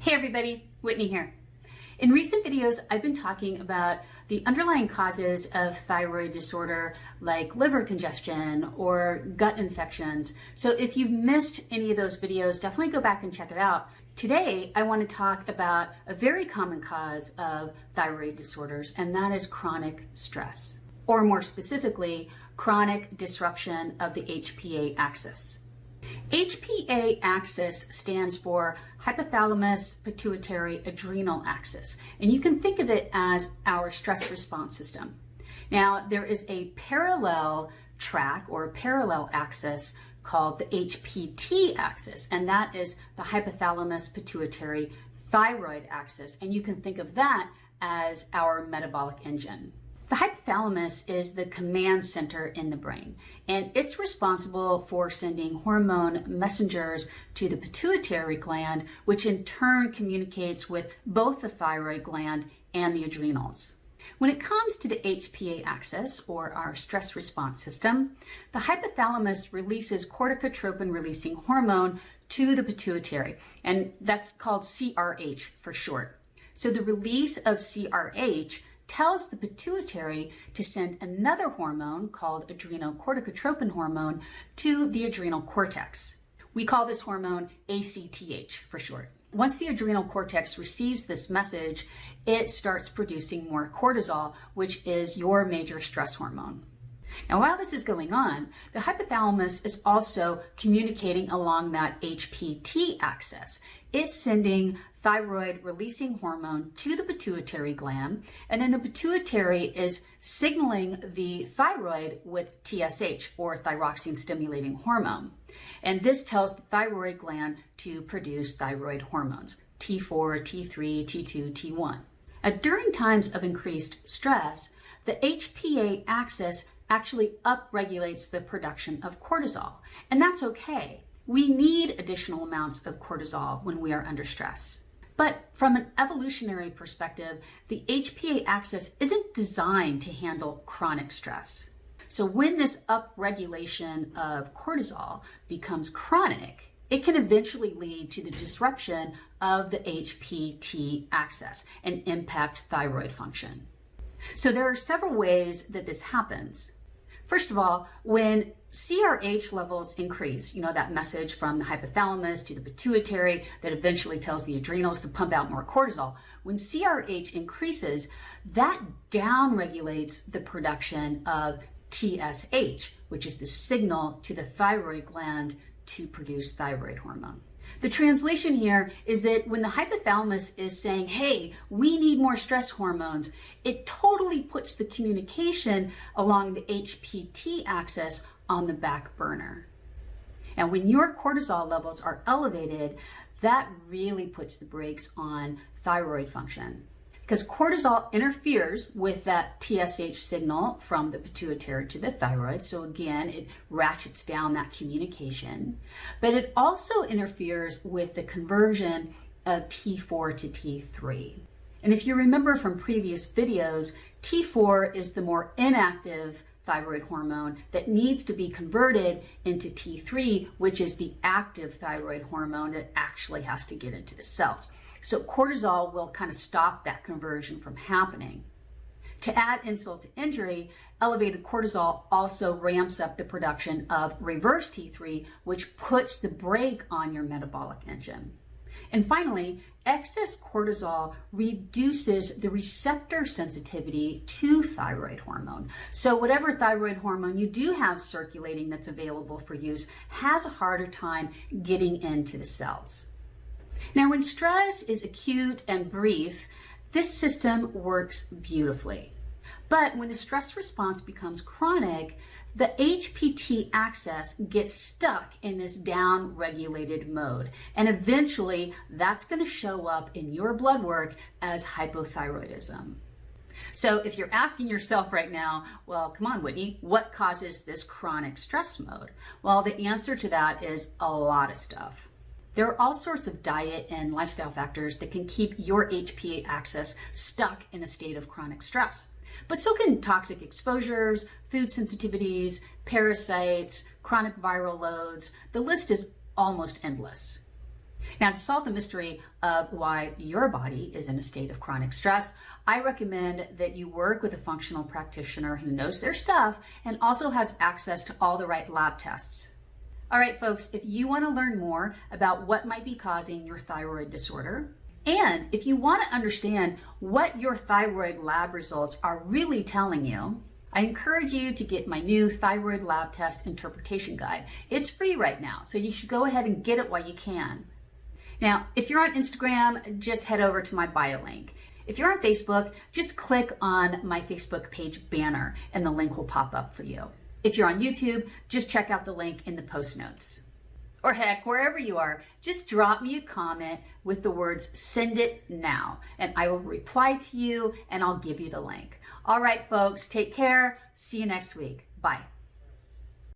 Hey everybody, Whitney here. In recent videos, I've been talking about the underlying causes of thyroid disorder like liver congestion or gut infections. So if you've missed any of those videos, definitely go back and check it out. Today, I want to talk about a very common cause of thyroid disorders, and that is chronic stress, or more specifically, chronic disruption of the Hpa axis. Hpa axis stands for hypothalamus pituitary adrenal axis, and you can think of it as our stress response system. Now, there is a parallel track or parallel axis called the HPT axis, and that is the hypothalamus pituitary thyroid axis, and you can think of that as our metabolic engine. The hypothalamus is the command center in the brain, and it's responsible for sending hormone messengers to the pituitary gland, which in turn communicates with both the thyroid gland and the adrenals. When it comes to the Hpa axis, or our stress response system, the hypothalamus releases corticotropin-releasing hormone to the pituitary, and that's called CRH for short. So the release of CRH tells the pituitary to send another hormone called adrenocorticotropin hormone to the adrenal cortex. We call this hormone ACTH for short. Once the adrenal cortex receives this message, it starts producing more cortisol, which is your major stress hormone. Now, while this is going on, the hypothalamus is also communicating along that HPT axis. It's sending thyroid releasing hormone to the pituitary gland, and then the pituitary is signaling the thyroid with TSH, or thyroxine stimulating hormone. And this tells the thyroid gland to produce thyroid hormones, T4, T3, T2, T1. During times of increased stress, the HPA axis actually upregulates the production of cortisol, and that's okay. We need additional amounts of cortisol when we are under stress. But from an evolutionary perspective, the Hpa axis isn't designed to handle chronic stress. So when this upregulation of cortisol becomes chronic, it can eventually lead to the disruption of the HPT axis and impact thyroid function. So there are several ways that this happens. First of all, when CRH levels increase, that message from the hypothalamus to the pituitary that eventually tells the adrenals to pump out more cortisol. When CRH increases, that downregulates the production of TSH, which is the signal to the thyroid gland to produce thyroid hormone. The translation here is that when the hypothalamus is saying, hey, we need more stress hormones, it totally puts the communication along the HPT axis on the back burner. And when your cortisol levels are elevated, that really puts the brakes on thyroid function, because cortisol interferes with that TSH signal from the pituitary to the thyroid. So again, it ratchets down that communication, but it also interferes with the conversion of T4 to T3. And if you remember from previous videos, T4 is the more inactive thyroid hormone that needs to be converted into T3, which is the active thyroid hormone that actually has to get into the cells. So cortisol will kind of stop that conversion from happening. To add insult to injury, elevated cortisol also ramps up the production of reverse T3, which puts the brake on your metabolic engine. And finally, excess cortisol reduces the receptor sensitivity to thyroid hormone. So whatever thyroid hormone you do have circulating that's available for use has a harder time getting into the cells. Now, when stress is acute and brief, this system works beautifully. But when the stress response becomes chronic, the HPT axis gets stuck in this down-regulated mode. And eventually, that's going to show up in your blood work as hypothyroidism. So if you're asking yourself right now, well, come on, Whitney, what causes this chronic stress mode? Well, the answer to that is a lot of stuff. There are all sorts of diet and lifestyle factors that can keep your Hpa axis stuck in a state of chronic stress. But so can toxic exposures, food sensitivities, parasites, chronic viral loads. The list is almost endless. Now, to solve the mystery of why your body is in a state of chronic stress, I recommend that you work with a functional practitioner who knows their stuff and also has access to all the right lab tests. All right, folks, if you want to learn more about what might be causing your thyroid disorder, and if you want to understand what your thyroid lab results are really telling you, I encourage you to get my new thyroid lab test interpretation guide. It's free right now, so you should go ahead and get it while you can. Now, if you're on Instagram, just head over to my bio link. If you're on Facebook, just click on my Facebook page banner and the link will pop up for you. If you're on YouTube, just check out the link in the post notes. Or heck, wherever you are, just drop me a comment with the words "send it now" and I will reply to you and I'll give you the link. All right, folks, take care. See you next week. Bye.